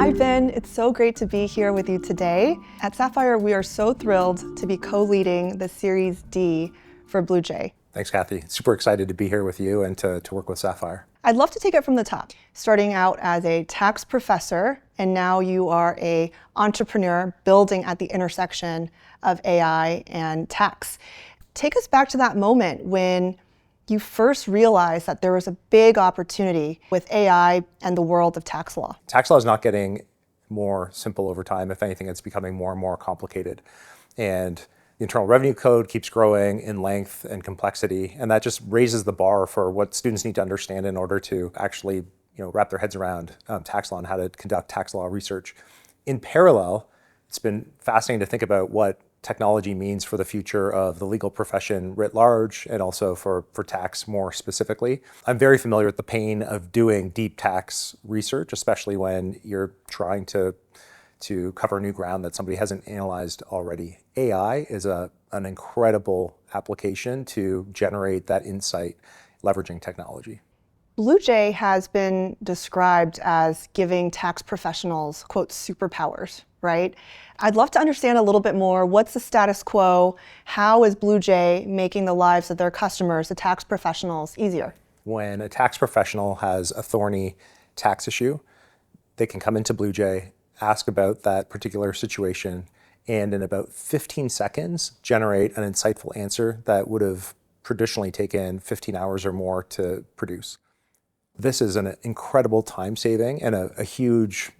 Hi, Ben. It's so great to be here with you today. At Sapphire, we are so thrilled to be co-leading the Series D for BlueJay. Thanks, Kathy. Super excited to be here with you and to work with Sapphire. I'd love to take it from the top, starting out as a tax professor, and now you are an entrepreneur building at the intersection of AI and tax. Take us back to that moment when you first realized that there was a big opportunity with AI and the world of tax law. Tax law is not getting more simple over time. If anything, it's becoming more and more complicated. And the Internal Revenue Code keeps growing in length and complexity, and that just raises the bar for what students need to understand in order to actually wrap their heads around tax law and how to conduct tax law research. In parallel, it's been fascinating to think about what technology means for the future of the legal profession writ large, and also for tax more specifically. I'm very familiar with the pain of doing deep tax research, especially when you're trying to cover new ground that somebody hasn't analyzed already. AI is an incredible application to generate that insight leveraging technology. BlueJay has been described as giving tax professionals, quote, superpowers, right? I'd love to understand a little bit more. What's the status quo? How is BlueJay making the lives of their customers, the tax professionals, easier? When a tax professional has a thorny tax issue, they can come into BlueJay, ask about that particular situation, and in about 15 seconds, generate an insightful answer that would have traditionally taken 15 hours or more to produce. This is an incredible time saving and a huge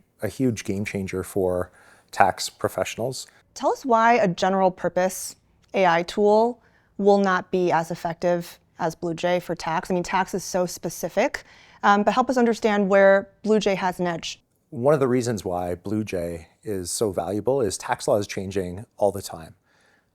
game changer for tax professionals. Tell us why a general purpose AI tool will not be as effective as BlueJay for tax. I mean, tax is so specific, but help us understand where BlueJay has an edge. One of the reasons why BlueJay is so valuable is tax law is changing all the time.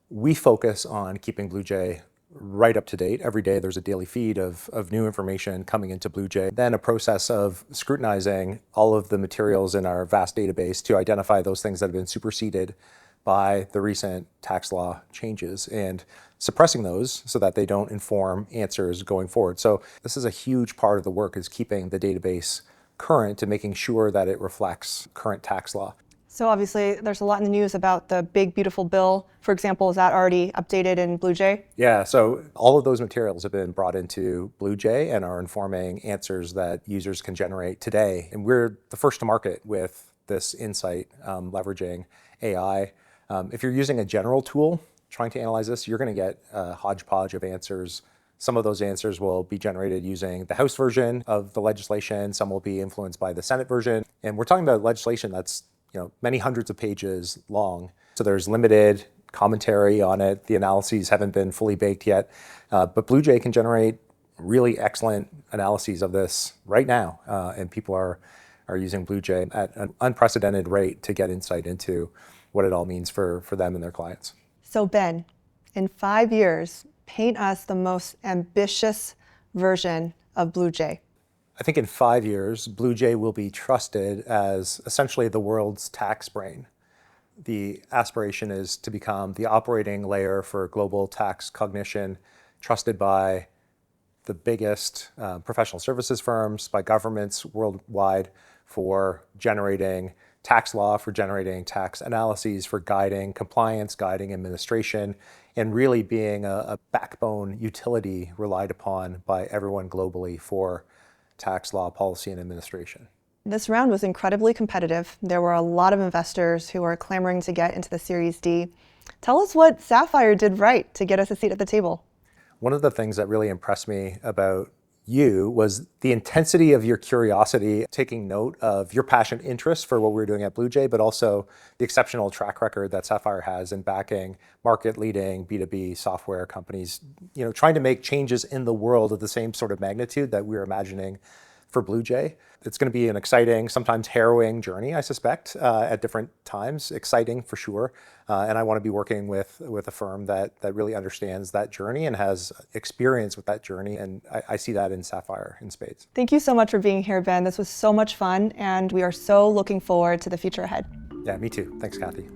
We focus on keeping BlueJay right up to date. Every day there's a daily feed of new information coming into BlueJay. Then a process of scrutinizing all of the materials in our vast database to identify those things that have been superseded by the recent tax law changes and suppressing those so that they don't inform answers going forward. So this is a huge part of the work, is keeping the database current and making sure that it reflects current tax law. So obviously there's a lot in the news about the big beautiful bill. For example, is that already updated in BlueJay? Yeah, so all of those materials have been brought into BlueJay and are informing answers that users can generate today. And we're the first to market with this insight, leveraging AI. If you're using a general tool trying to analyze this, you're going to get a hodgepodge of answers. Some of those answers will be generated using the House version of the legislation. Some will be influenced by the Senate version. And we're talking about legislation that's many hundreds of pages long. So there's limited commentary on it. The analyses haven't been fully baked yet. But BlueJay can generate really excellent analyses of this right now. And people are using BlueJay at an unprecedented rate to get insight into what it all means for them and their clients. So Ben, in 5 years, paint us the most ambitious version of BlueJay. I think in 5 years, BlueJay will be trusted as essentially the world's tax brain. The aspiration is to become the operating layer for global tax cognition, trusted by the biggest professional services firms, by governments worldwide, for generating tax law, for generating tax analyses, for guiding compliance, guiding administration, and really being a backbone utility relied upon by everyone globally for tax law, policy, and administration. This round was incredibly competitive. There were a lot of investors who are clamoring to get into the Series D. Tell us what Sapphire did right to get us a seat at the table. One of the things that really impressed me about you was the intensity of your curiosity, taking note of your passion and interest for what we were doing at BlueJay, but also the exceptional track record that Sapphire has in backing market-leading B2B software companies, trying to make changes in the world of the same sort of magnitude that we were imagining for BlueJay. It's going to be an exciting, sometimes harrowing journey, I suspect, at different times. Exciting for sure. And I want to be working with a firm that really understands that journey and has experience with that journey. And I see that in Sapphire in spades. Thank you so much for being here, Ben. This was so much fun, and we are so looking forward to the future ahead. Yeah, me too. Thanks, Kathy.